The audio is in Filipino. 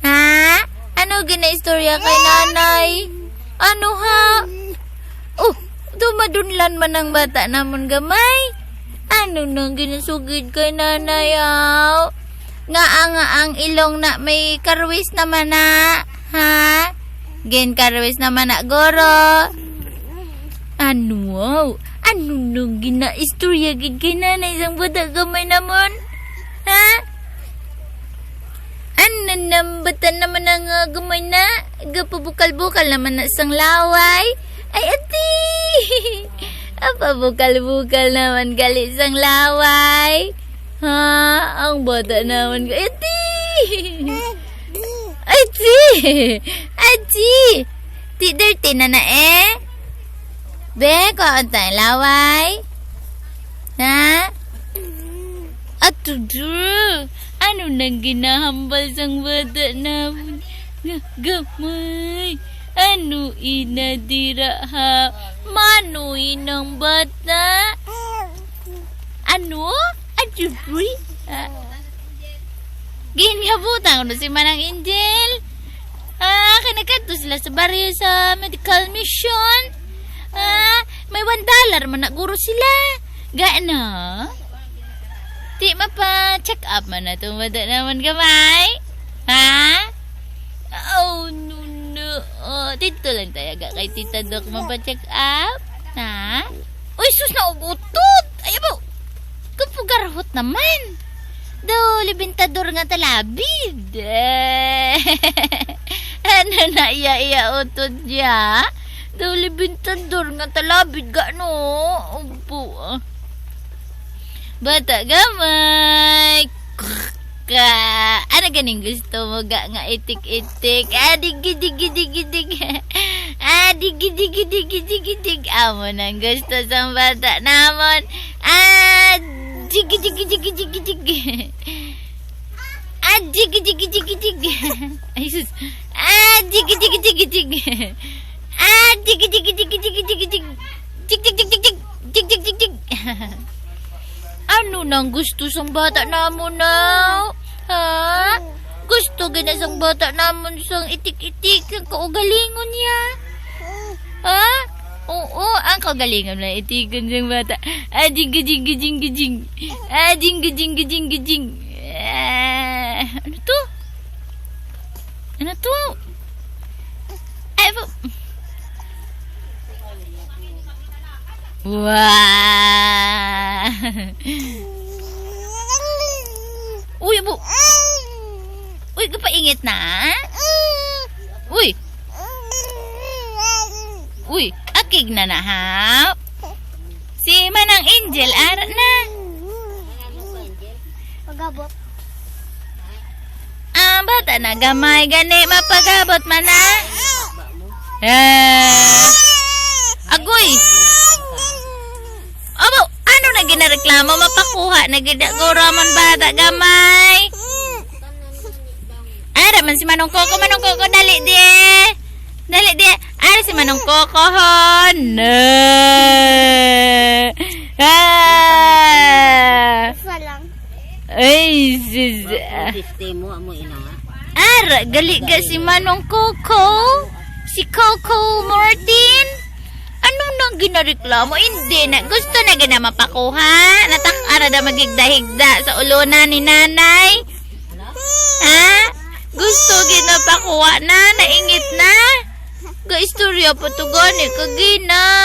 Ha? Ano ginaistorya kay nanay? Ano ha? Oh, dumadunlan man ang bata namon gamay. Ano nang ginasugid kay nanay aw? Nga ang ilong na may karwis naman na. Ha? Gen karwis naman na goro. Ano aw? Ano nang ginaistorya gid kay nanay sang bata gamay namon? Ha? Ano nang bata naman ang gamay na? Gapabukal-bukal naman na sang laway. Ay, ati! Apa bukal-bukal naman gali sang laway? Ha? Ang bata naman gali. Ati! Ati! Ati! Ti dirty na na eh? Be, kaon tayong laway? Ha? Atudur! Ano nang ginahambal sang bata naman? Gamay! Ano inadira ha? Manuin ng bata? Ano? Aduboy? Ginhabutan ko na si Manang Angel. Kinakato sila sa baryo sa medical mission. May $1 man na guro sila. Gaano? Di mapa-check up man na itong bata naman gamay? Ha? Oh, no. Dito lang tayo kay Tita Doc mapa-check up. Ha? Uy, sus na ugutot. Ay, po. Kapugarhot naman. Do, libintador nga talabid. Ano na iya utod niya? Do, libintador nga talabid ga, no? Upo. Bata gamay. Ano ganing gusto mo ga nga itik-itik? Dig. Dig. Amo nang gusto sa bata namon. Dig. Dig. Ay sus. Dig. Dig. Ano nang gusto sang bata namon na? Ha? Gusto gina sang bata namon sang itik-itik ang kaugalingon niya? Ha? Oo, ang kaugalingon na itikan sang bata. Ading. Ano to? Ay, po. Wow! Uy, abo! Uy, kapaingit na? Uy! Akig na nahap. Si Manang Angel, ara na. Pagabot. Bata na gamay, gani, mapagabot man na. Agoy! Abo, ano na ginareklamo? Mapakuha na gidaguraman bata gamay. Ara man si Manong Coco, dali di. Ara si Manong Coco hon. Salang. Ay, sis. Sistemo amo ina. Ara, gali ga si Manong Coco. Si Coco Martin. Ano nang ginareklamo? Hindi na. Gusto na gina mapakuha. Natak-ara na magigda-higda sa ulunan ni nanay. Ha? Gusto ginapakuha na. Naingit na. Ga-istorya pa to gani. Kagina.